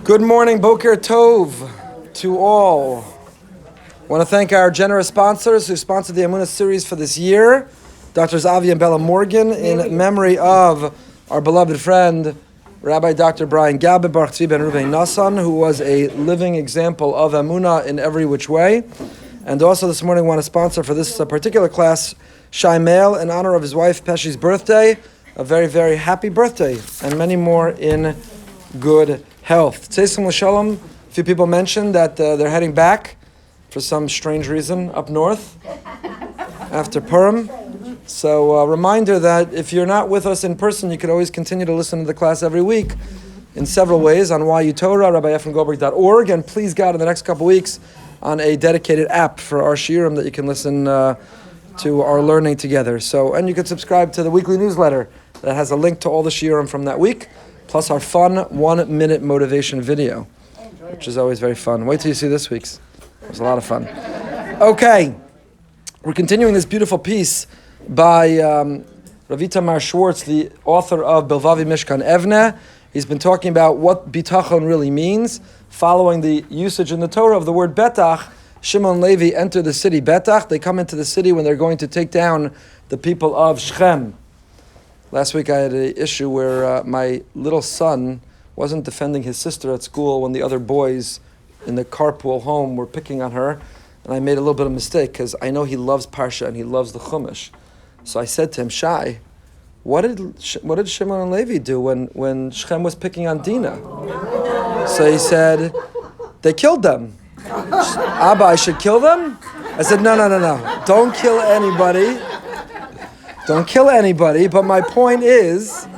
Good morning, Boker Tov to all. I want to thank our generous sponsors who sponsored the Emunah series for this year, Drs. Avi and Bella Morgan, in memory of our beloved friend, Rabbi Dr. Brian Gabe Baruch Tzvi Ben Ruvain Nassan, who was a living example of Emunah in every which way. And also this morning I want to sponsor for this particular class, Shai Mail, in honor of his wife Peshi's birthday. A very, very happy birthday, and many more in good health. Tzeisim l'shalom. A few people mentioned that they're heading back for some strange reason up north after Purim. So a reminder that if you're not with us in person, you could always continue to listen to the class every week in several ways on YU Torah, RabbiEphraimGoldberg.org, and please God, in the next couple weeks on a dedicated app for our shiurim that you can listen to our learning together. So, and you can subscribe to the weekly newsletter that has a link to all the shiurim from that week, plus our fun 1-minute motivation video, which is always very fun. Wait till you see this week's. It was a lot of fun. Okay, we're continuing this beautiful piece by Rav Itamar Schwartz, the author of Bilvavi Mishkan Evne. He's been talking about what bitachon really means, following the usage in the Torah of the word betach. Shimon Levi entered the city betach. They come into the city when they're going to take down the people of Shechem. Last week I had an issue where my little son wasn't defending his sister at school when the other boys in the carpool home were picking on her, and I made a little bit of a mistake because I know he loves Parsha and he loves the Chumash. So I said to him, Shai, what did Shimon and Levi do when Shechem was picking on Dinah? So he said, they killed them. Abba, I should kill them? I said, no. Don't kill anybody. Don't kill anybody, but my point is,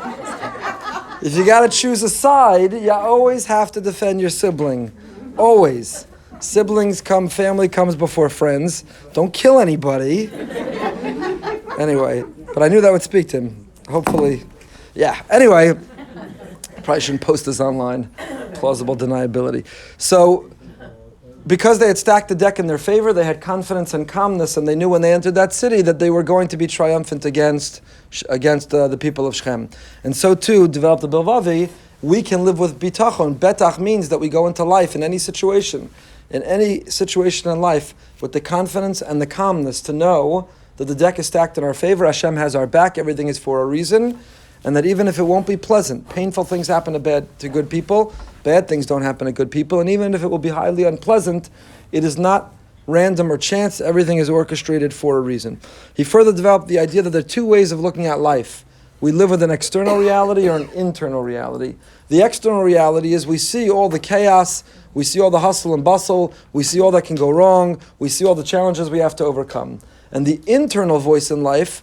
if you got to choose a side, you always have to defend your sibling. Always. Siblings come, family comes before friends. Don't kill anybody. Anyway, but I knew that would speak to him. Hopefully, yeah. Anyway, probably shouldn't post this online. Plausible deniability. So, because they had stacked the deck in their favor, they had confidence and calmness, and they knew when they entered that city that they were going to be triumphant against the people of Shechem. And so too, developed the Bilvavi, we can live with bitachon. Betach means that we go into life in any situation in life, with the confidence and the calmness to know that the deck is stacked in our favor, Hashem has our back, everything is for a reason, and that even if it won't be pleasant, painful things happen to good people, bad things don't happen to good people, and even if it will be highly unpleasant, it is not random or chance, everything is orchestrated for a reason. He further developed the idea that there are two ways of looking at life. We live with an external reality or an internal reality. The external reality is we see all the chaos, we see all the hustle and bustle, we see all that can go wrong, we see all the challenges we have to overcome. And the internal voice in life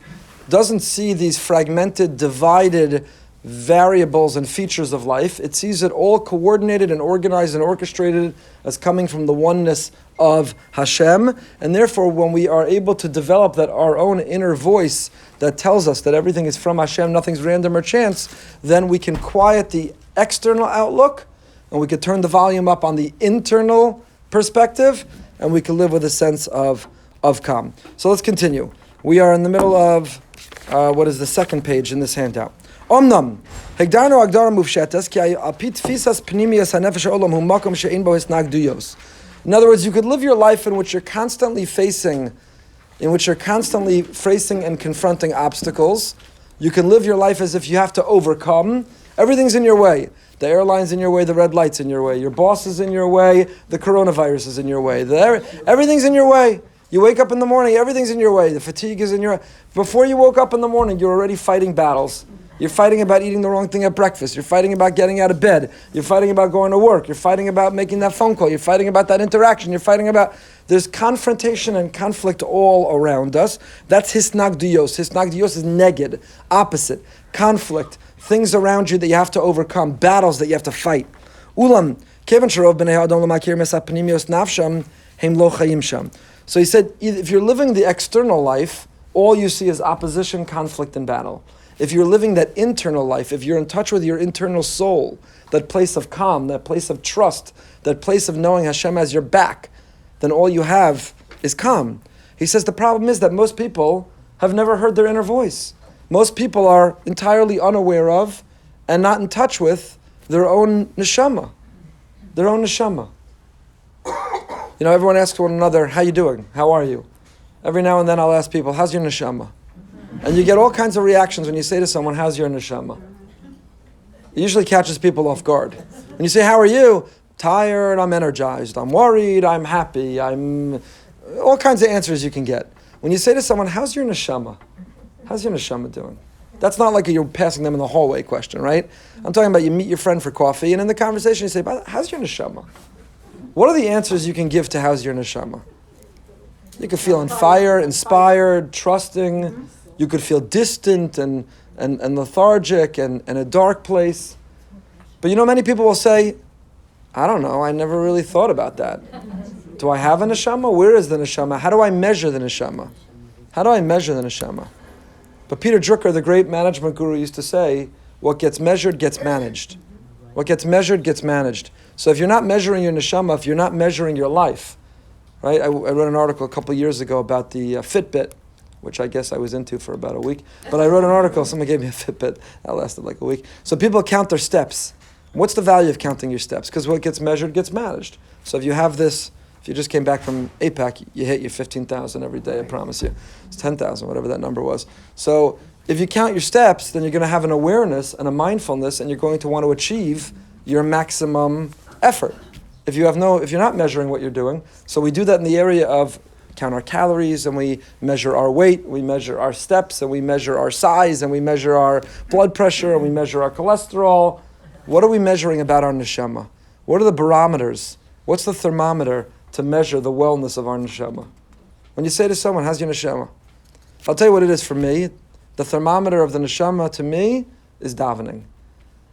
doesn't see these fragmented, divided variables and features of life. It sees it all coordinated and organized and orchestrated as coming from the oneness of Hashem. And therefore, when we are able to develop that our own inner voice that tells us that everything is from Hashem, nothing's random or chance, then we can quiet the external outlook and we can turn the volume up on the internal perspective, and we can live with a sense of calm. So let's continue. We are in the middle of what is the second page in this handout. Omnam, hegdarno agdara mufshetas ki apit fisas pnimius hanefesh olam hu makom she'ein bo hisnagduyos. In other words, you could live your life in which you're constantly facing and confronting obstacles. You can live your life as if you have to overcome. Everything's in your way. The airline's in your way, the red light's in your way, your boss is in your way, the coronavirus is in your way. Everything's in your way. You wake up in the morning, everything's in your way. The fatigue is in your way. Before you woke up in the morning, you're already fighting battles. You're fighting about eating the wrong thing at breakfast. You're fighting about getting out of bed. You're fighting about going to work. You're fighting about making that phone call. You're fighting about that interaction. You're fighting about... There's confrontation and conflict all around us. That's hisnagduyos. Hisnagduyos is neged, opposite, conflict, things around you that you have to overcome, battles that you have to fight. Ulam, kevan sharov b'nei ha'adam l'makir mesapnimios nafsham heim lo chayim sham. So he said, if you're living the external life, all you see is opposition, conflict, and battle. If you're living that internal life, if you're in touch with your internal soul, that place of calm, that place of trust, that place of knowing Hashem has your back, then all you have is calm. He says the problem is that most people have never heard their inner voice. Most people are entirely unaware of and not in touch with their own neshama. their own neshama. Everyone asks one another, how you doing? How are you? Every now and then I'll ask people, how's your neshama? And you get all kinds of reactions when you say to someone, how's your neshama? It usually catches people off guard. When you say, how are you? Tired, I'm energized, I'm worried, I'm happy, I'm... All kinds of answers you can get. When you say to someone, how's your neshama? How's your neshama doing? That's not like you're passing them in the hallway question, right? I'm talking about you meet your friend for coffee, and in the conversation you say, how's your neshama? What are the answers you can give to how's your neshama? You could feel on fire, inspired, trusting. You could feel distant and lethargic and in a dark place. But many people will say, I don't know, I never really thought about that. Do I have a neshama? Where is the neshama? How do I measure the neshama? How do I measure the neshama? But Peter Drucker, the great management guru, used to say, what gets measured gets managed. What gets measured gets managed. So if you're not measuring your neshama, if you're not measuring your life, right? I wrote an article a couple years ago about the Fitbit, which I guess I was into for about a week. But I wrote an article, someone gave me a Fitbit, that lasted like a week. So people count their steps. What's the value of counting your steps? Because what gets measured gets managed. So if you have this, if you just came back from APAC, you hit your 15,000 every day, I promise you. It's 10,000, whatever that number was. So if you count your steps, then you're going to have an awareness and a mindfulness, and you're going to want to achieve your maximum effort. If you're not measuring what you're doing, so we do that in the area of count our calories, and we measure our weight, we measure our steps, and we measure our size, and we measure our blood pressure, and we measure our cholesterol. What are we measuring about our neshama? What are the barometers? What's the thermometer to measure the wellness of our neshama? When you say to someone, how's your neshama? I'll tell you what it is for me. The thermometer of the neshama to me is davening.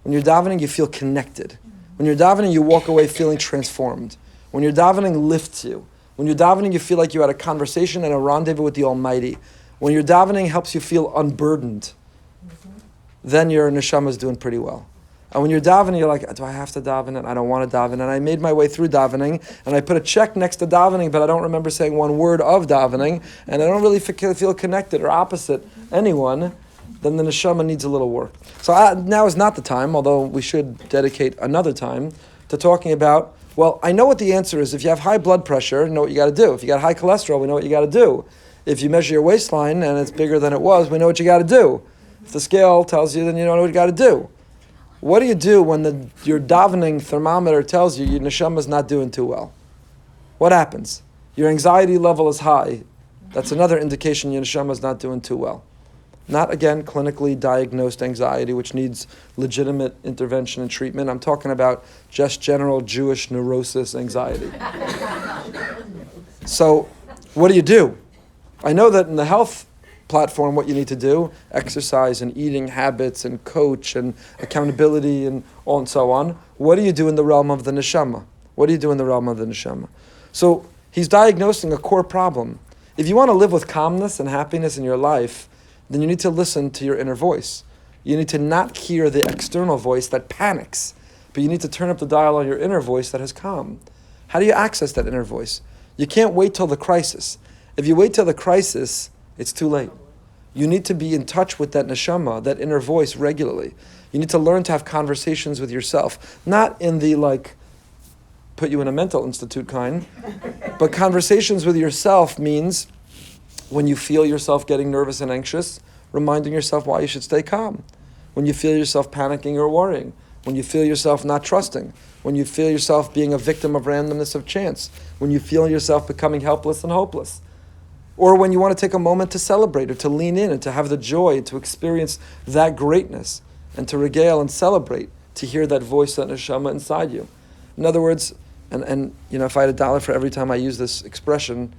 When you're davening, you feel connected. When you're davening, you walk away feeling transformed. When you're davening, lifts you. When you're davening, you feel like you had a conversation and a rendezvous with the Almighty. When you're davening, helps you feel unburdened. Then your neshama is doing pretty well. And when you're davening, you're like, do I have to daven? And I don't want to daven. And I made my way through davening, and I put a check next to davening, but I don't remember saying one word of davening, and I don't really feel connected or opposite anyone. Then the neshama needs a little work. So now is not the time, although we should dedicate another time to talking about, well, I know what the answer is. If you have high blood pressure, you know what you got to do. If you got high cholesterol, we know what you got to do. If you measure your waistline and it's bigger than it was, we know what you got to do. If the scale tells you, then you know what you got to do. What do you do when your davening thermometer tells you your neshama is not doing too well? What happens? Your anxiety level is high. That's another indication your neshama is not doing too well. Not, again, clinically diagnosed anxiety, which needs legitimate intervention and treatment. I'm talking about just general Jewish neurosis anxiety. So, what do? I know that in the health platform, what you need to do, exercise and eating habits and coach and accountability and all and so on. What do you do in the realm of the neshama? What do you do in the realm of the neshama? So, he's diagnosing a core problem. If you want to live with calmness and happiness in your life, then you need to listen to your inner voice. You need to not hear the external voice that panics, but you need to turn up the dial on your inner voice that is calm. How do you access that inner voice? You can't wait till the crisis. If you wait till the crisis, it's too late. You need to be in touch with that neshama, that inner voice regularly. You need to learn to have conversations with yourself, not in the put you in a mental institute kind, but conversations with yourself means when you feel yourself getting nervous and anxious, reminding yourself why you should stay calm. When you feel yourself panicking or worrying. When you feel yourself not trusting. When you feel yourself being a victim of randomness of chance. When you feel yourself becoming helpless and hopeless. Or when you want to take a moment to celebrate or to lean in and to have the joy to experience that greatness and to regale and celebrate, to hear that voice, that neshama inside you. In other words, and if I had $1 for every time I use this expression,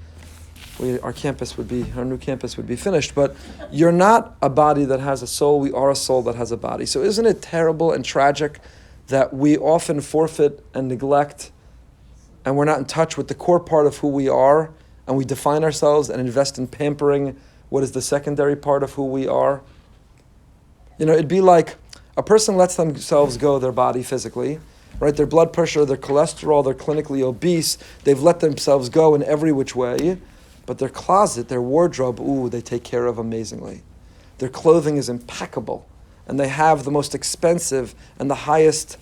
our new campus would be finished. But you're not a body that has a soul. We are a soul that has a body. So isn't it terrible and tragic that we often forfeit and neglect, and we're not in touch with the core part of who we are, and we define ourselves and invest in pampering what is the secondary part of who we are? It'd be like a person lets themselves go their body physically, right? Their blood pressure, their cholesterol, they're clinically obese. They've let themselves go in every which way. But their closet, their wardrobe, they take care of amazingly. Their clothing is impeccable. And they have the most expensive and the highest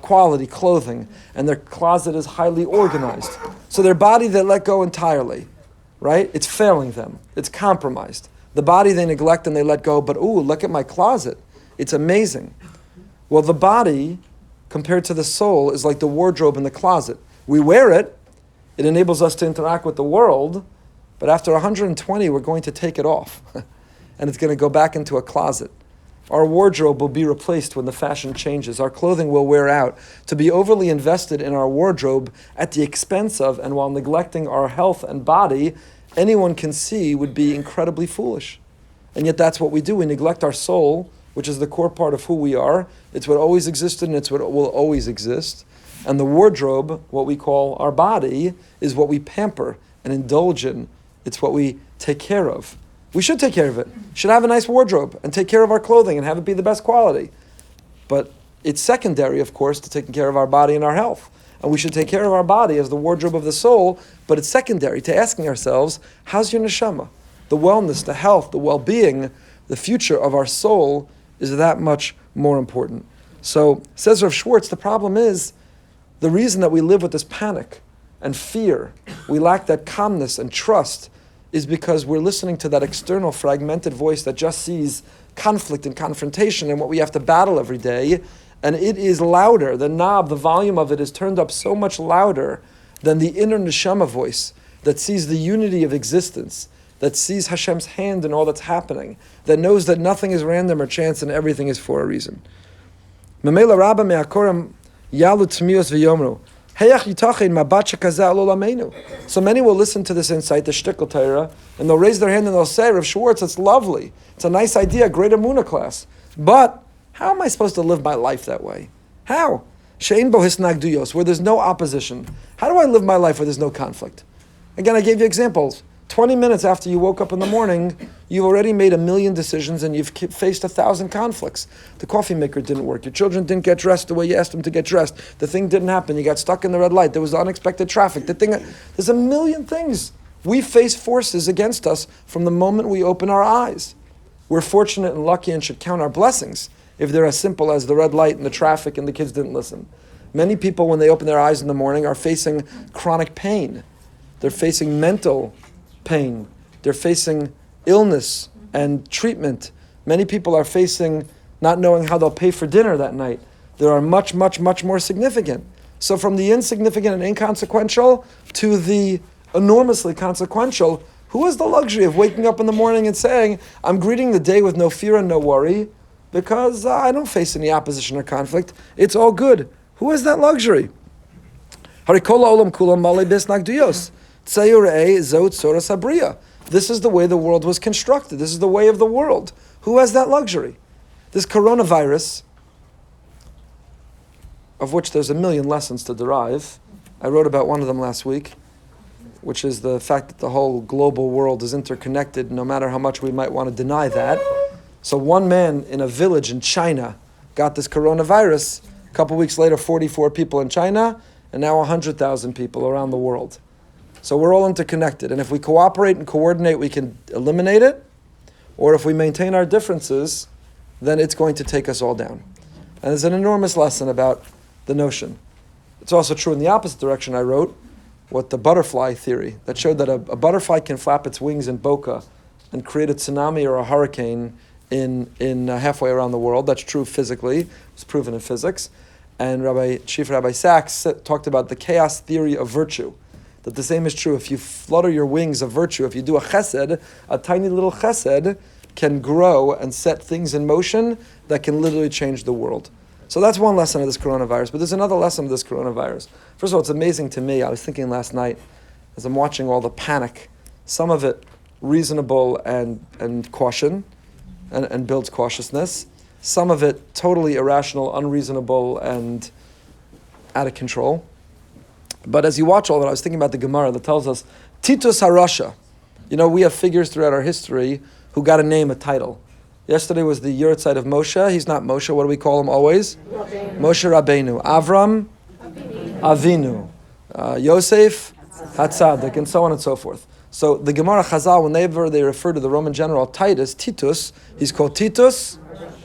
quality clothing, and their closet is highly organized. So their body they let go entirely, right? It's failing them. It's compromised. The body they neglect and they let go, but look at my closet. It's amazing. Well, the body, compared to the soul, is like the wardrobe in the closet. We wear it. It enables us to interact with the world, but after 120, we're going to take it off, and it's going to go back into a closet. Our wardrobe will be replaced when the fashion changes. Our clothing will wear out. To be overly invested in our wardrobe at the expense of and while neglecting our health and body, anyone can see would be incredibly foolish. And yet that's what we do. We neglect our soul, which is the core part of who we are. It's what always existed and it's what will always exist. And the wardrobe, what we call our body, is what we pamper and indulge in. It's what we take care of. We should take care of it. Should have a nice wardrobe and take care of our clothing and have it be the best quality. But it's secondary, of course, to taking care of our body and our health. And we should take care of our body as the wardrobe of the soul, but it's secondary to asking ourselves, how's your neshama? The wellness, the health, the well-being, the future of our soul is that much more important. So, says Rav Schwartz, the problem is the reason that we live with this panic and fear, we lack that calmness and trust, is because we're listening to that external fragmented voice that just sees conflict and confrontation and what we have to battle every day. And it is louder. The knob, the volume of it is turned up so much louder than the inner neshama voice that sees the unity of existence, that sees Hashem's hand in all that's happening, that knows that nothing is random or chance and everything is for a reason. Memela rabba me'akoram yalu tmios v'yomru. So many will listen to this insight, the shtickle Torah, and they'll raise their hand and they'll say, Rav Schwartz, it's lovely. It's a nice idea, great Emunah class. But how am I supposed to live my life that way? How? She'ein bo hisnagduyos, where there's no opposition. How do I live my life where there's no conflict? Again, I gave you examples. 20 minutes after you woke up in the morning, you've already made 1,000,000 decisions and you've faced 1,000 conflicts. The coffee maker didn't work. Your children didn't get dressed the way you asked them to get dressed. The thing didn't happen. You got stuck in the red light. There was unexpected traffic. There's 1,000,000 things. We face forces against us from the moment we open our eyes. We're fortunate and lucky and should count our blessings if they're as simple as the red light and the traffic and the kids didn't listen. Many people, when they open their eyes in the morning, are facing chronic pain. They're facing mental pain. They're facing illness and treatment. Many people are facing not knowing how they'll pay for dinner that night. There are much, much, much more significant. So from the insignificant and inconsequential to the enormously consequential, who has the luxury of waking up in the morning and saying, I'm greeting the day with no fear and no worry because I don't face any opposition or conflict. It's all good. Who has that luxury? Harikola olam kulam male bisnagduyos. This is the way the world was constructed. This is the way of the world. Who has that luxury? This coronavirus, of which there's 1,000,000 lessons to derive. I wrote about one of them last week, which is the fact that the whole global world is interconnected, no matter how much we might want to deny that. So one man in a village in China got this coronavirus. A couple weeks later, 44 people in China, and now 100,000 people around the world. So we're all interconnected, and if we cooperate and coordinate, we can eliminate it, or if we maintain our differences, then it's going to take us all down. And there's an enormous lesson about the notion. It's also true in the opposite direction. I wrote what the butterfly theory, that showed that a butterfly can flap its wings in Boca and create a tsunami or a hurricane in halfway around the world. That's true physically. It's proven in physics. And Chief Rabbi Sachs talked about the chaos theory of virtue. That the same is true if you flutter your wings of virtue, if you do a chesed, a tiny little chesed can grow and set things in motion that can literally change the world. So that's one lesson of this coronavirus, but there's another lesson of this coronavirus. First of all, it's amazing to me, I was thinking last night, as I'm watching all the panic, some of it reasonable and caution, and builds cautiousness, some of it totally irrational, unreasonable, and out of control. But as you watch all that, I was thinking about the Gemara that tells us, Titus HaRasha. You know, we have figures throughout our history who got a name, a title. Yesterday was the Yurtzeit of Moshe. He's not Moshe. What do we call him always? Rabbeinu. Moshe Rabbeinu. Avram? Avinu. Yosef? Hatzadik, and so on and so forth. So the Gemara Chazal, whenever they refer to the Roman general Titus, he's called Titus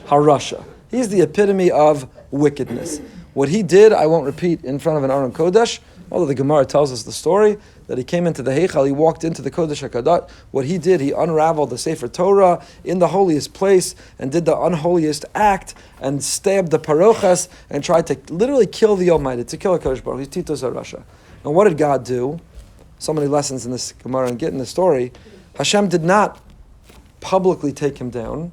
HaRasha. He's the epitome of wickedness. What he did, I won't repeat in front of an Aron Kodesh, although the Gemara tells us the story, that he came into the Heichal, he walked into the Kodesh HaKadosh. What he did, he unraveled the Sefer Torah in the holiest place and did the unholiest act and stabbed the Parochas and tried to literally kill the Almighty, to kill a Kodesh Baruch Hu, Tito Zarasha. And what did God do? So many lessons in this Gemara and getting the story. Hashem did not publicly take him down,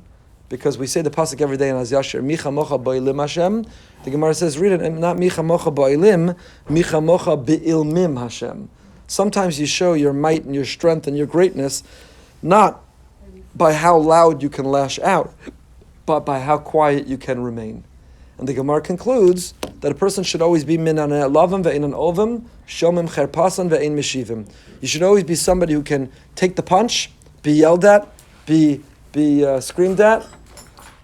because we say the pasuk every day in Az Yashir, Micha Mocha Ba'ilim Hashem. The Gemara says, read it, and not Micha Mocha Ba'ilim, Micha Mocha Be'ilmim Hashem. Sometimes you show your might and your strength and your greatness, not by how loud you can lash out, but by how quiet you can remain. And the Gemara concludes that a person should always be min an elavim ve'in an ovim, shomim cherpasan ve'in meshivim. You should always be somebody who can take the punch, be yelled at, be screamed at,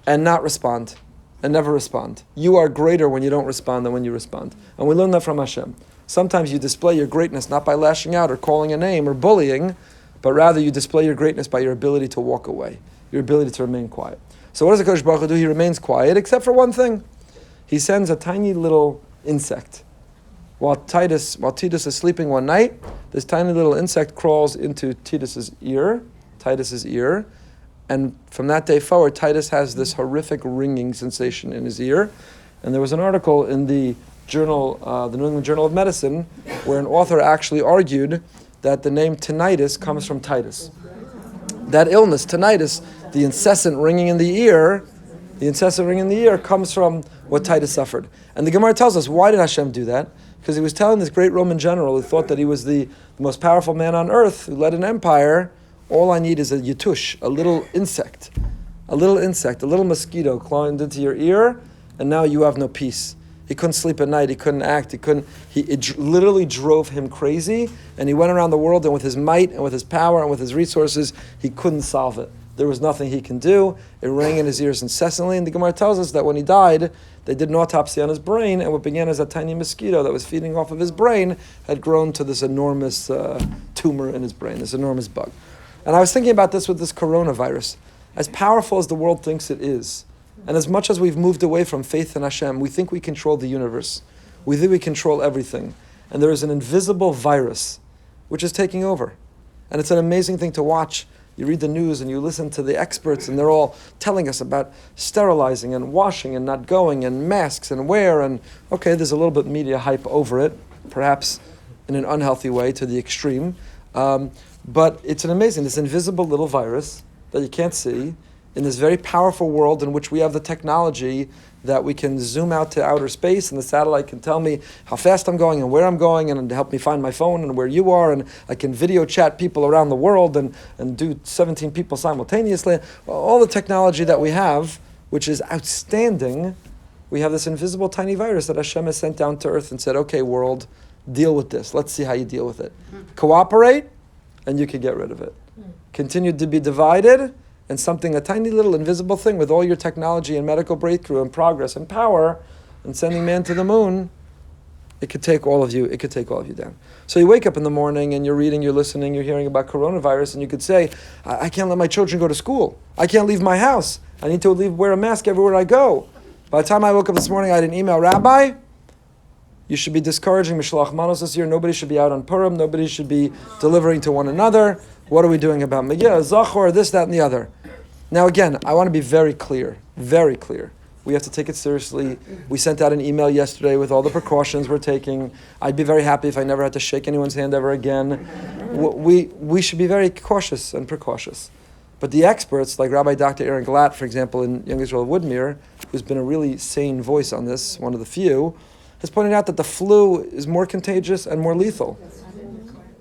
and not respond, and never respond. You are greater when you don't respond than when you respond. And we learn that from Hashem. Sometimes you display your greatness not by lashing out or calling a name or bullying, but rather you display your greatness by your ability to walk away, your ability to remain quiet. So what does the Kodesh Baruch Hu do? He remains quiet, except for one thing. He sends a tiny little insect. While Titus is sleeping one night, this tiny little insect crawls into Titus's ear, and from that day forward, Titus has this horrific ringing sensation in his ear. And there was an article in the journal, the New England Journal of Medicine, where an author actually argued that the name tinnitus comes from Titus. That illness, tinnitus, the incessant ringing in the ear, comes from what Titus suffered. And the Gemara tells us, why did Hashem do that? Because he was telling this great Roman general who thought that he was the most powerful man on earth, who led an empire, all I need is a yitush, a little insect, a little mosquito climbed into your ear, and now you have no peace. He couldn't sleep at night, he couldn't act, it literally drove him crazy, and he went around the world, and with his might, and with his power, and with his resources, he couldn't solve it. There was nothing he can do. It rang in his ears incessantly, and the Gemara tells us that when he died, they did an autopsy on his brain, and what began as a tiny mosquito that was feeding off of his brain had grown to this enormous tumor in his brain, this enormous bug. And I was thinking about this with this coronavirus. As powerful as the world thinks it is, and as much as we've moved away from faith in Hashem, we think we control the universe. We think we control everything. And there is an invisible virus which is taking over. And it's an amazing thing to watch. You read the news and you listen to the experts, and they're all telling us about sterilizing and washing and not going and masks and wear. And okay, there's a little bit media hype over it, perhaps in an unhealthy way to the extreme. But it's this invisible little virus that you can't see in this very powerful world in which we have the technology that we can zoom out to outer space, and the satellite can tell me how fast I'm going and where I'm going, and help me find my phone and where you are, and I can video chat people around the world and do 17 people simultaneously. All the technology that we have, which is outstanding, we have this invisible tiny virus that Hashem has sent down to earth and said, okay, world, deal with this. Let's see how you deal with it. Cooperate, and you can get rid of it. Continue to be divided, and a tiny little invisible thing with all your technology and medical breakthrough and progress and power and sending man to the moon, it could take all of you down. So you wake up in the morning and you're reading, you're listening, you're hearing about coronavirus, and you could say, I can't let my children go to school. I can't leave my house. I need to wear a mask everywhere I go. By the time I woke up this morning, I had an email, Rabbi, you should be discouraging Mishloach Manos this year. Nobody should be out on Purim. Nobody should be delivering to one another. What are we doing about Megillah, Zachor, this, that, and the other? Now again, I want to be very clear. We have to take it seriously. We sent out an email yesterday with all the precautions we're taking. I'd be very happy if I never had to shake anyone's hand ever again. We should be very cautious and precautious. But the experts, like Rabbi Dr. Aaron Glatt, for example, in Young Israel of Woodmere, who's been a really sane voice on this, one of the few, has pointed out that the flu is more contagious and more lethal.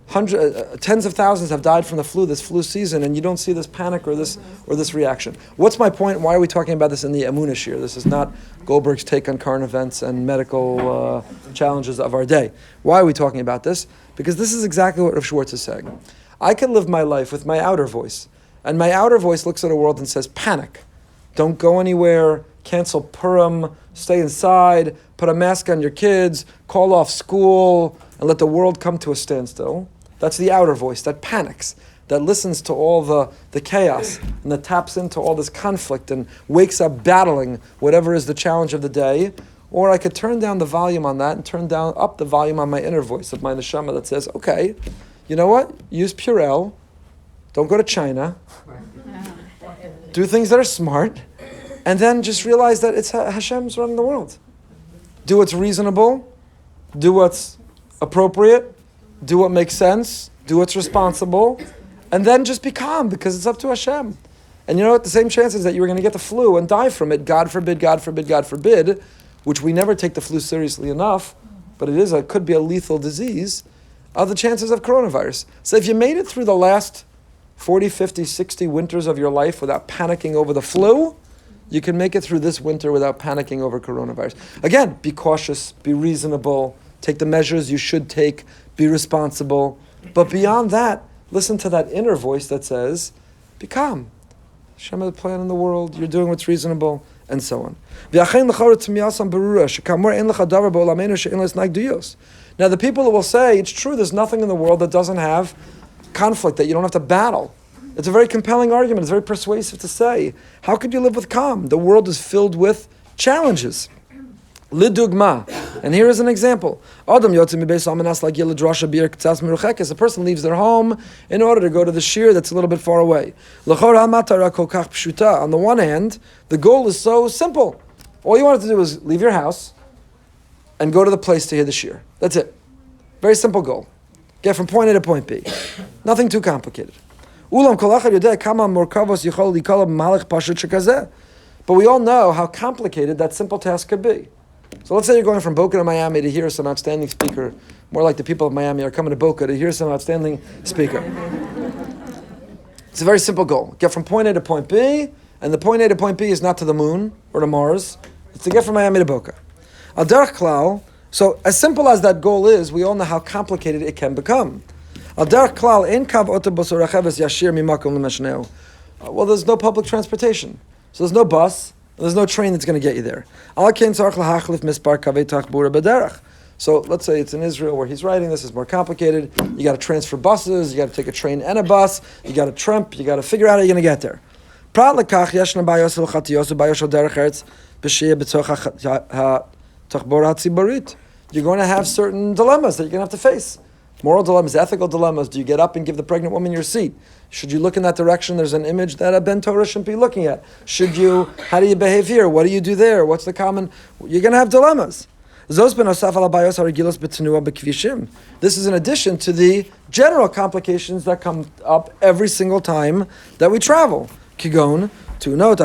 Tens of thousands have died from the flu this flu season, and you don't see this panic or this reaction. What's my point? Why are we talking about this in the Emunah Shir? This is not Goldberg's take on current events and medical challenges of our day. Why are we talking about this? Because this is exactly what Rav Schwartz is saying. I can live my life with my outer voice, and my outer voice looks at a world and says, panic. Don't go anywhere, cancel Purim, stay inside, put a mask on your kids, call off school, and let the world come to a standstill. That's the outer voice that panics, that listens to all the chaos, and that taps into all this conflict and wakes up battling whatever is the challenge of the day. Or I could turn down the volume on that and turn up the volume on my inner voice of my neshama that says, okay, you know what? Use Purell. Don't go to China. Do things that are smart. And then just realize that it's Hashem's running the world. Do what's reasonable. Do what's appropriate. Do what makes sense. Do what's responsible. And then just be calm because it's up to Hashem. And you know what? The same chances that you were going to get the flu and die from it, God forbid, God forbid, God forbid, which we never take the flu seriously enough, but it could be a lethal disease, are the chances of coronavirus. So if you made it through the last 40, 50, 60 winters of your life without panicking over the flu, you can make it through this winter without panicking over coronavirus. Again, be cautious, be reasonable, take the measures you should take, be responsible. But beyond that, listen to that inner voice that says, be calm. Hashem has a plan in the world, you're doing what's reasonable, and so on. Now the people who will say, it's true, there's nothing in the world that doesn't have conflict, that you don't have to battle. It's a very compelling argument, it's very persuasive to say. How could you live with calm? The world is filled with challenges. Lidugma. And here is an example. A person leaves their home in order to go to the shir that's a little bit far away. On the one hand, the goal is so simple. All you wanted to do is leave your house and go to the place to hear the shir. That's it. Very simple goal. Get from point A to point B. Nothing too complicated. But we all know how complicated that simple task could be. So let's say you're going from Boca to Miami to hear some outstanding speaker. More like the people of Miami are coming to Boca to hear some outstanding speaker. It's a very simple goal. Get from point A to point B, and the point A to point B is not to the moon or to Mars. It's to get from Miami to Boca. Al derech klal, so as simple as that goal is, we all know how complicated it can become. Al derech klal, ein kav autobus or recheves yashir mimakom lemeshneu. Well, there's no public transportation. So there's no bus. There's no train that's going to get you there. So let's say it's in Israel where he's writing this is more complicated. You got to transfer buses, you got to take a train and a bus, you got to tramp, you got to figure out how you're going to get there. You're going to have certain dilemmas that you're going to have to face. Moral dilemmas, ethical dilemmas. Do you get up and give the pregnant woman your seat? Should you look in that direction? There's an image that a Ben Torah shouldn't be looking at. How do you behave here? What do you do there? What's the common? You're going to have dilemmas. This is in addition to the general complications that come up every single time that we travel. Kigon, you're going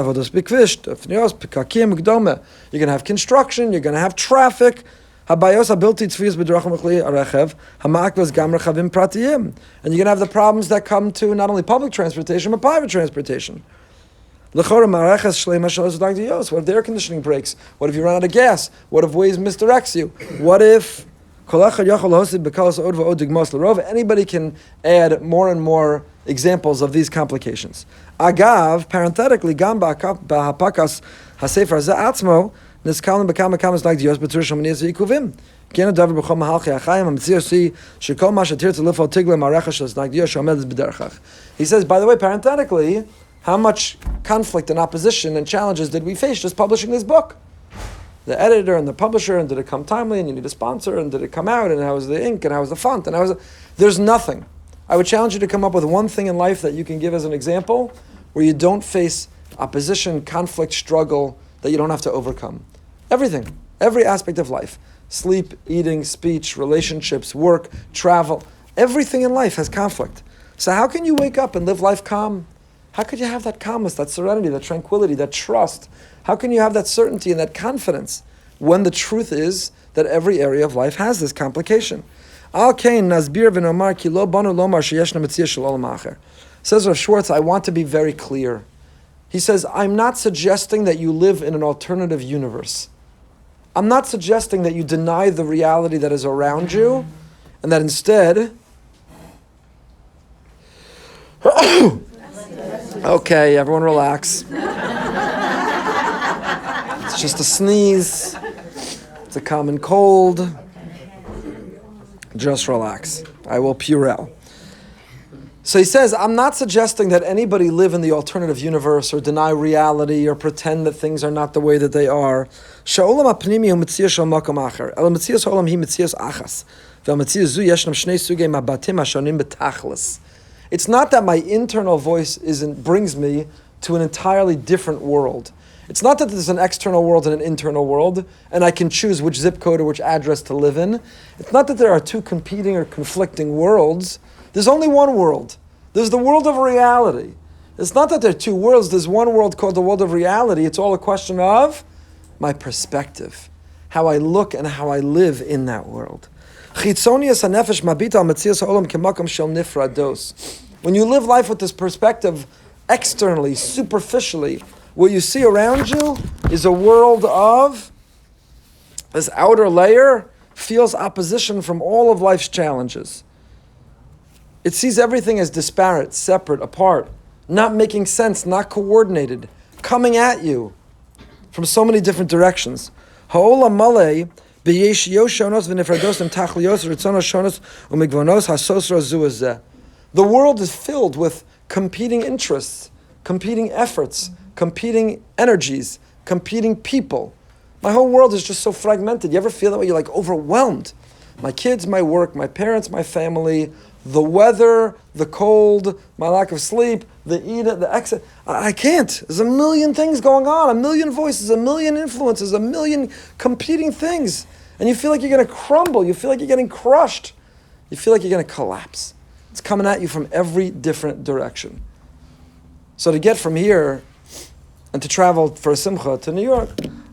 to have construction, you're going to have traffic. And you're going to have the problems that come to not only public transportation, but private transportation. What if the air conditioning breaks? What if you run out of gas? What if Waze misdirects you? What if anybody can add more and more examples of these complications? Agav, parenthetically, נזכרנו בכמה הסנגדיות בצורה שמניע עיכובים. כן הדבר בכל מהלכי החיים, המציע עושה שכל מה שתרצה לפעול תגלה מערכת של הסנגדיות שעומדת בדרכך. He says, by the way, parenthetically, how much conflict and opposition and challenges did we face just publishing this book? The editor and the publisher, and did it come timely, and you need a sponsor, and did it come out, and how was the ink, and how was the font, and how was There's nothing. I would challenge you to come up with one thing in life that you can give as an example where you don't face opposition, conflict, struggle, that you don't have to overcome. Everything, every aspect of life. Sleep, eating, speech, relationships, work, travel. Everything in life has conflict. So how can you wake up and live life calm? How could you have that calmness, that serenity, that tranquility, that trust? How can you have that certainty and that confidence when the truth is that every area of life has this complication? Says Rav Schwartz, I want to be very clear. He says, I'm not suggesting that you live in an alternative universe. I'm not suggesting that you deny the reality that is around you, and that instead... Okay, everyone relax. It's just a sneeze. It's a common cold. Just relax. I will Purell. So he says, I'm not suggesting that anybody live in the alternative universe or deny reality or pretend that things are not the way that they are. Sha'olam ha'pnimi hu metzias shel makom acher. El metzias ha'olam hi metzias achas. Ve'al metzias zu yeshnam shnei sugei mabatim hashonim betachlis. It's not that my internal voice brings me to an entirely different world. It's not that there's an external world and an internal world, and I can choose which zip code or which address to live in. It's not that there are two competing or conflicting worlds. There's only one world. There's the world of reality. It's not that there are two worlds. There's one world called the world of reality. It's all a question of my perspective, how I look and how I live in that world. When you live life with this perspective externally, superficially, what you see around you is a world of, this outer layer feels opposition from all of life's challenges. It sees everything as disparate, separate, apart, not making sense, not coordinated, coming at you from so many different directions. The world is filled with competing interests, competing efforts, competing energies, competing people. My whole world is just so fragmented. You ever feel that way? You're like overwhelmed. My kids, my work, my parents, my family, the weather, the cold, my lack of sleep, the exit. I can't. There's a million things going on, a million voices, a million influences, a million competing things. And you feel like you're going to crumble. You feel like you're getting crushed. You feel like you're going to collapse. It's coming at you from every different direction. So to get from here and to travel for a simcha to New York,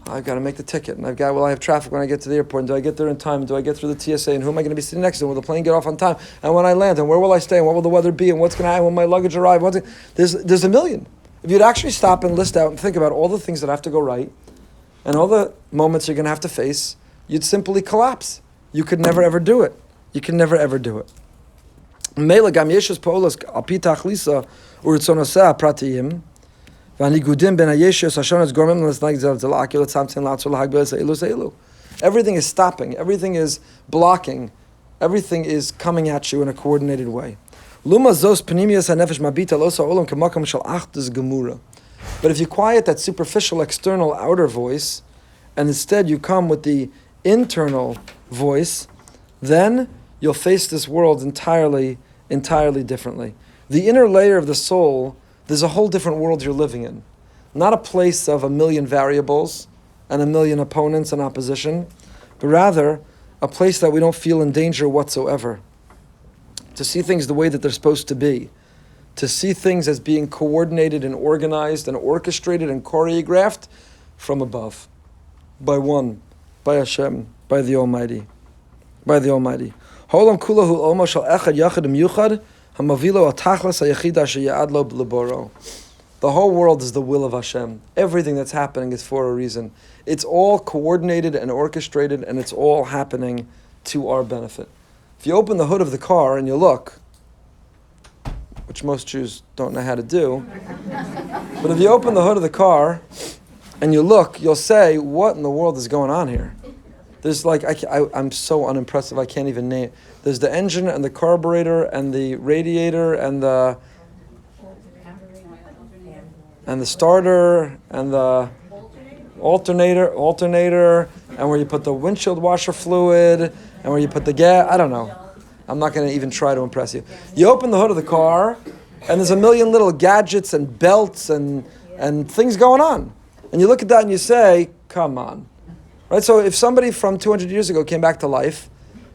I've got to make the ticket, and I have traffic when I get to the airport, and do I get there in time, do I get through the TSA, and who am I going to be sitting next to, will the plane get off on time, and when I land, and where will I stay, and what will the weather be, and what's going to happen when my luggage arrive, there's a million. If you'd actually stop and list out and think about all the things that have to go right, and all the moments you're going to have to face, you'd simply collapse. You could never ever do it. You can never ever do it. Mela gam yeshus paulos alpi tachlisa uritzonoseh pratiyim. Everything is stopping. Everything is blocking. Everything is coming at you in a coordinated way. But if you quiet that superficial, external, outer voice, and instead you come with the internal voice, then you'll face this world entirely differently. The inner layer of the soul, there's a whole different world you're living in. Not a place of a million variables and a million opponents and opposition, but rather a place that we don't feel in danger whatsoever. To see things the way that they're supposed to be. To see things as being coordinated and organized and orchestrated and choreographed from above. By one, by Hashem, by the Almighty. By the Almighty. Ha'olam kulahu omo shel echad yachad miyuchad hamavilo atachlas hayachida sheyad lo bliboro. The whole world is the will of Hashem. Everything that's happening is for a reason. It's all coordinated and orchestrated, and it's all happening to our benefit. If you open the hood of the car and you look, which most Jews don't know how to do, but if you open the hood of the car and you look, you'll say, what in the world is going on here? There's I'm so unimpressive, I can't even name it. There's the engine and the carburetor and the radiator and the starter and the alternator and where you put the windshield washer fluid and where you put the gas. I don't know. I'm not going to even try to impress you. You open the hood of the car and there's a million little gadgets and belts and things going on. And you look at that and you say, come on. Right? So if somebody from 200 years ago came back to life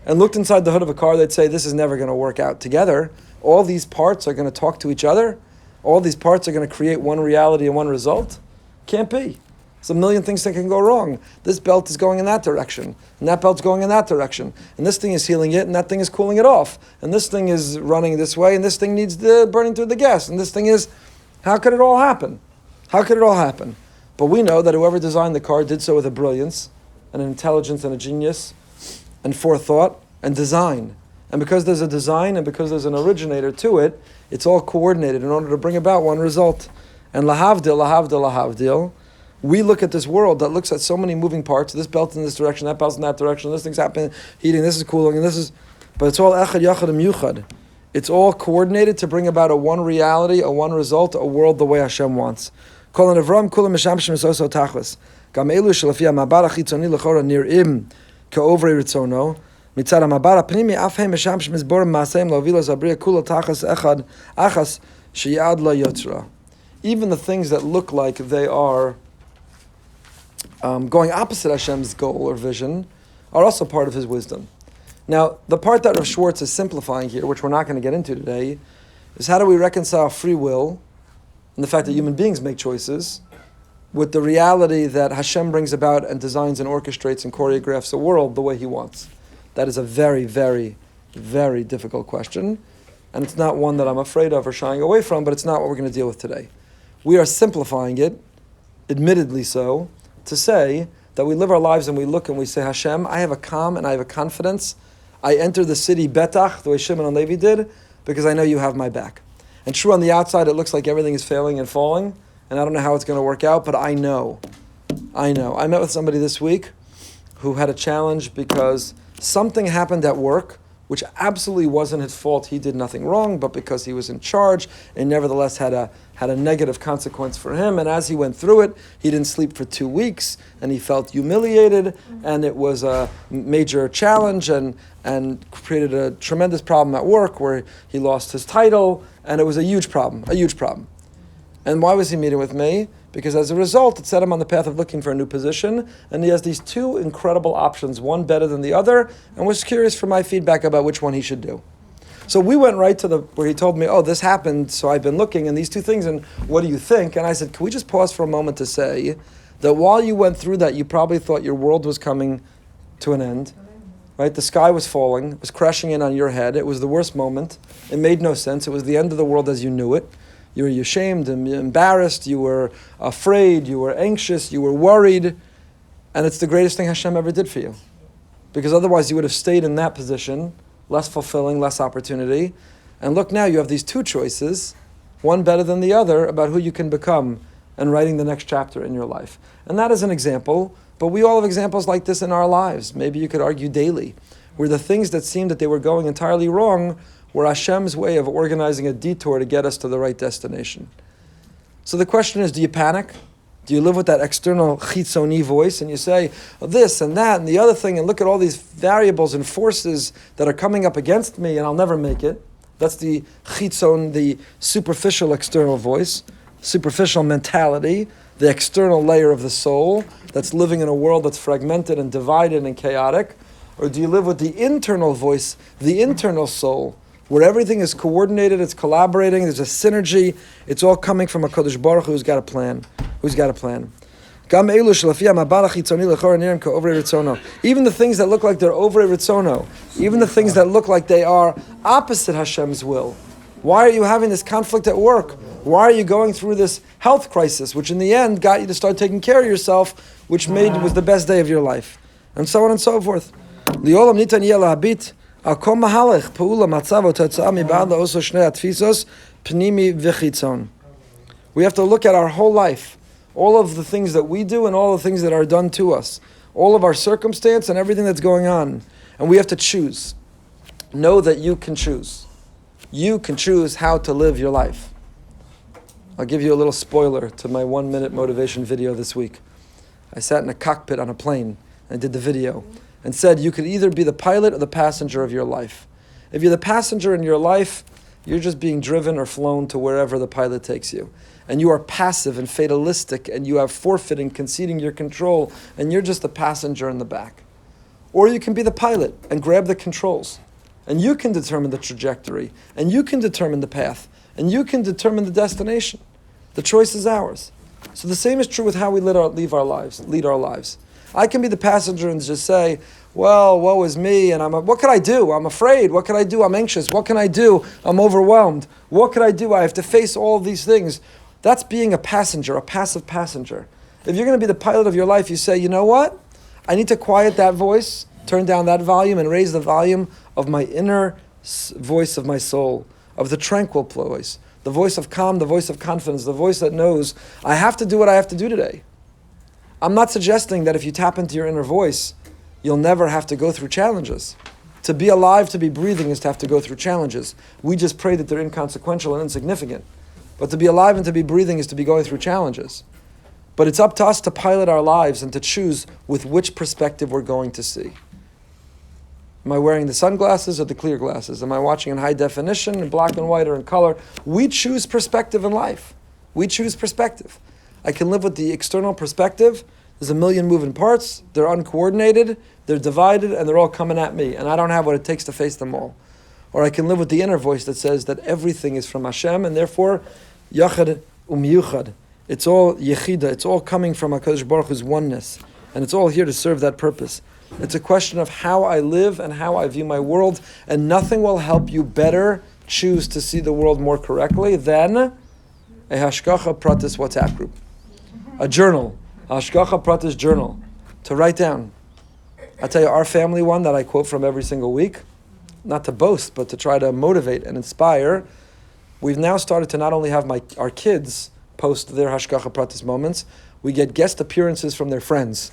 and looked inside the hood of a car, they'd say, this is never going to work out together. All these parts are going to talk to each other. All these parts are going to create one reality and one result? Can't be. There's a million things that can go wrong. This belt is going in that direction, and that belt's going in that direction, and this thing is healing it, and that thing is cooling it off, and this thing is running this way, and this thing needs the burning through the gas, and this thing is... How could it all happen? How could it all happen? But we know that whoever designed the car did so with a brilliance, and an intelligence, and a genius, and forethought, and design. And because there's a design, and because there's an originator to it, it's all coordinated in order to bring about one result. And lahavdil, we look at this world that looks at so many moving parts, this belt in this direction, that belt in that direction, this thing's happening, heating, this is cooling, and this is... But it's all echad, yachad, and yuchad. It's all coordinated to bring about a one reality, a one result, a world the way Hashem wants. Kol Avram kulam mishamshim soso tachlis. Gam elu shelafi hamabar hachitzoni lechora nir'im ke'ovrei ritzono. Mitzad hamabar hapnimi af hem mishamshim mizborim maaseim lovilas abriya kula tachas echad achas sheyad la yotzra. Even the things that look like they are going opposite Hashem's goal or vision are also part of His wisdom. Now, the part that Rav Schwartz is simplifying here, which we're not going to get into today, is how do we reconcile free will and the fact that human beings make choices with the reality that Hashem brings about and designs and orchestrates and choreographs a world the way He wants. That is a very, very, very difficult question, and it's not one that I'm afraid of or shying away from, but it's not what we're going to deal with today. We are simplifying it, admittedly so, to say that we live our lives and we look and we say, Hashem, I have a calm and I have a confidence. I enter the city betach, the way Shimon and Levi did, because I know you have my back. And true, on the outside, it looks like everything is failing and falling, and I don't know how it's going to work out, but I know. I met with somebody this week who had a challenge because something happened at work, which absolutely wasn't his fault. He did nothing wrong, but because he was in charge, it nevertheless had a negative consequence for him. And as he went through it, he didn't sleep for 2 weeks, and he felt humiliated, and it was a major challenge, and created a tremendous problem at work where he lost his title, and it was a huge problem. And why was he meeting with me? Because as a result, it set him on the path of looking for a new position, and he has these two incredible options, one better than the other, and was curious for my feedback about which one he should do. So we went right to where he told me, oh, this happened, so I've been looking, and these two things, and what do you think? And I said, can we just pause for a moment to say that while you went through that, you probably thought your world was coming to an end, right? The sky was falling, it was crashing in on your head, it was the worst moment, it made no sense, it was the end of the world as you knew it. You were ashamed and embarrassed, you were afraid, you were anxious, you were worried, and it's the greatest thing Hashem ever did for you. Because otherwise you would have stayed in that position, less fulfilling, less opportunity. And look now, you have these two choices, one better than the other, about who you can become and writing the next chapter in your life. And that is an example, but we all have examples like this in our lives. Maybe you could argue daily, where the things that seemed that they were going entirely wrong were Hashem's way of organizing a detour to get us to the right destination. So the question is, do you panic? Do you live with that external chitzoni voice and you say, oh, this and that and the other thing, and look at all these variables and forces that are coming up against me and I'll never make it? That's the chitzon, the superficial external voice, superficial mentality, the external layer of the soul that's living in a world that's fragmented and divided and chaotic. Or do you live with the internal voice, the internal soul, where everything is coordinated, it's collaborating, there's a synergy, it's all coming from a Kodesh Baruch Hu who's got a plan. Even the things that look like they're over Ritzono, even the things that look like they are opposite Hashem's will. Why are you having this conflict at work? Why are you going through this health crisis, which in the end got you to start taking care of yourself, which was the best day of your life? And so on and so forth. We have to look at our whole life, all of the things that we do and all the things that are done to us, all of our circumstance and everything that's going on, and we have to choose. Know that you can choose. You can choose how to live your life. I'll give you a little spoiler to my 1-minute motivation video this week. I sat in a cockpit on a plane and did the video and said you could either be the pilot or the passenger of your life. If you're the passenger in your life, you're just being driven or flown to wherever the pilot takes you. And you are passive and fatalistic, and you are forfeiting, conceding your control, and you're just the passenger in the back. Or you can be the pilot and grab the controls, and you can determine the trajectory, and you can determine the path, and you can determine the destination. The choice is ours. So the same is true with how we lead our lives. I can be the passenger and just say, well, woe is me, and what can I do? I'm afraid. What can I do? I'm anxious. What can I do? I'm overwhelmed. What can I do? I have to face all of these things. That's being a passenger, a passive passenger. If you're going to be the pilot of your life, you say, you know what? I need to quiet that voice, turn down that volume, and raise the volume of my inner voice of my soul, of the tranquil voice, the voice of calm, the voice of confidence, the voice that knows I have to do what I have to do today. I'm not suggesting that if you tap into your inner voice, you'll never have to go through challenges. To be alive, to be breathing, is to have to go through challenges. We just pray that they're inconsequential and insignificant. But to be alive and to be breathing is to be going through challenges. But it's up to us to pilot our lives and to choose with which perspective we're going to see. Am I wearing the sunglasses or the clear glasses? Am I watching in high definition, in black and white, or in color? We choose perspective in life. We choose perspective. I can live with the external perspective. There's a million moving parts. They're uncoordinated. They're divided, and they're all coming at me. And I don't have what it takes to face them all. Or I can live with the inner voice that says that everything is from Hashem, and therefore, yachad umiyuchad. It's all yechida. It's all coming from HaKadosh Baruch Hu's oneness. And it's all here to serve that purpose. It's a question of how I live and how I view my world, and nothing will help you better choose to see the world more correctly than a Hashgacha Pratis WhatsApp group. A journal, a Hashgacha Pratis journal, to write down. I tell you, our family one that I quote from every single week, not to boast, but to try to motivate and inspire, we've now started to not only have our kids post their Hashgacha Pratis moments, we get guest appearances from their friends,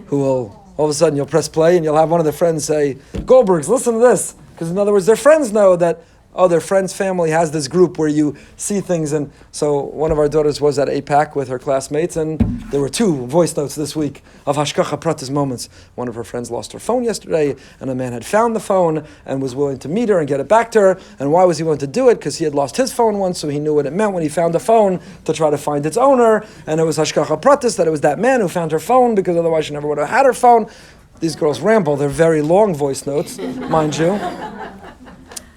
who will, all of a sudden, you'll press play and you'll have one of their friends say, Goldbergs, listen to this. Because in other words, their friends know that, their friend's family has this group where you see things. And so one of our daughters was at APAC with her classmates, and there were 2 voice notes this week of Hashgacha Pratis moments. One of her friends lost her phone yesterday, and a man had found the phone and was willing to meet her and get it back to her. And why was he willing to do it? Because he had lost his phone once, so he knew what it meant when he found a phone to try to find its owner. And it was Hashgacha Pratis, that it was that man who found her phone, because otherwise she never would have had her phone. These girls ramble. They're very long voice notes, mind you,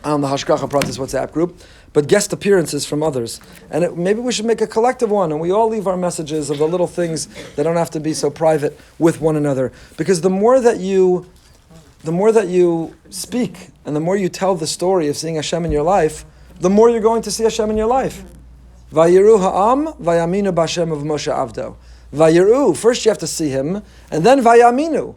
on the Hashgacha Pratis WhatsApp group, but guest appearances from others. And maybe we should make a collective one, and we all leave our messages of the little things that don't have to be so private with one another. Because the more that you speak, and the more you tell the story of seeing Hashem in your life, the more you're going to see Hashem in your life. Vayiru ha'am, vayaminu b'Hashem of Moshe Avdo. Vayiru, first you have to see him, and then vayaminu.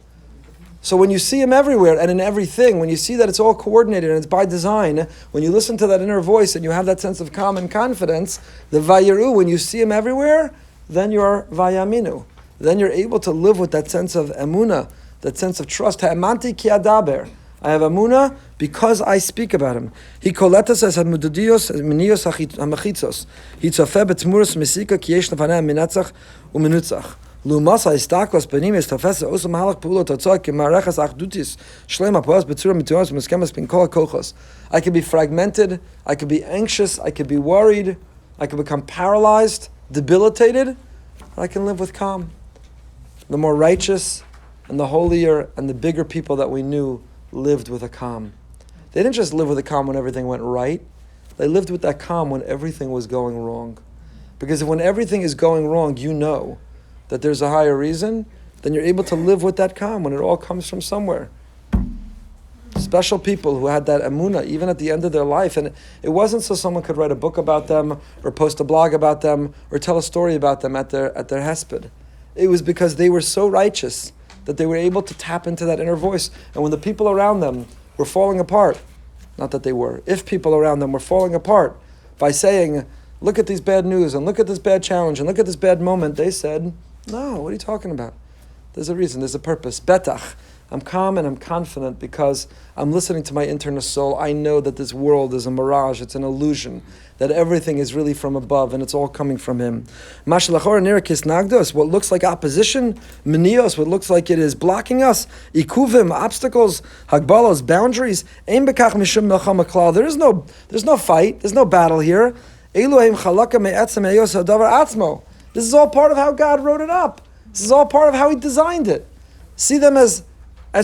So when you see him everywhere and in everything, when you see that it's all coordinated and it's by design, when you listen to that inner voice and you have that sense of calm and confidence, the vayiru, when you see him everywhere, then you're vayaminu. Then you're able to live with that sense of emunah, that sense of trust. Ha'emanti ki adaber. I have emunah because I speak about him. He koletas es hamududiyos miniyos hamachitzos. He tzofeh betmuros mesika ki yesh lefaneh minatzach uminutzach. Lumasa istakos benimis tafesa osam halach pulo totzah kemarechas achdutis shlema poas betzura mituas muskemas bin kol kochos. I could be fragmented, I could be anxious, I could be worried, I could become paralyzed, debilitated, but I can live with calm. The more righteous and the holier and the bigger people that we knew lived with a calm. They didn't just live with a calm when everything went right, they lived with that calm when everything was going wrong. Because when everything is going wrong, you know that there's a higher reason, then you're able to live with that calm when it all comes from somewhere. Special people who had that emunah even at the end of their life, and it wasn't so someone could write a book about them or post a blog about them or tell a story about them at their hesped. It was because they were so righteous that they were able to tap into that inner voice. And when the people around them were falling apart, not that they were, if people around them were falling apart by saying, look at these bad news and look at this bad challenge and look at this bad moment, they said, no, what are you talking about? There's a reason, there's a purpose. Betach. I'm calm and I'm confident because I'm listening to my internal soul. I know that this world is a mirage, it's an illusion, that everything is really from above and it's all coming from him. Mashalachor nirikis nagdos, what looks like opposition, menios, what looks like it is blocking us, ikuvim, obstacles, hagbalos, boundaries, ein bekach mishum melchama klal. There's no fight, there's no battle here. Elohim chalaka me'etzem eyos hadavar atzmo. This is all part of how God wrote it up. This is all part of how He designed it. See them as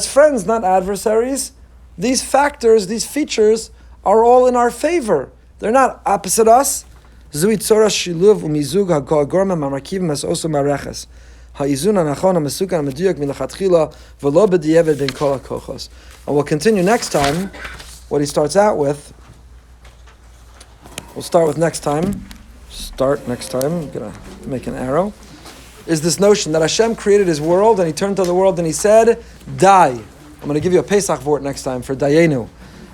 friends, not adversaries. These factors, these features, are all in our favor. They're not opposite us. Zui tzora shiluv umizug ha'kol gormem ha'markivim as osu mareches. Ha'izun ha'nachon ha'mesukan ha'meduyek milachatchila v'lo b'di'eved ben kol ha'kochos. And we'll continue next time what he starts out with. We'll start with next time. I'm going to make an arrow. Is this notion that Hashem created His world and He turned to the world and He said, die. I'm going to give you a Pesach vort next time for Dayenu.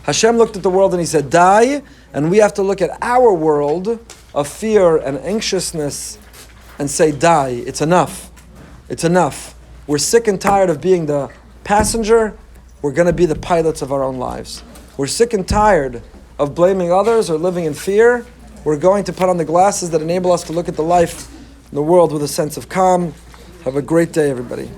Hashem looked at the world and He said, die, and we have to look at our world of fear and anxiousness and say, die, it's enough. It's enough. We're sick and tired of being the passenger we're going to be the pilots of our own lives. We're sick and tired of blaming others or living in fear. We're going to put on the glasses that enable us to look at the life in the world with a sense of calm. Have a great day, everybody.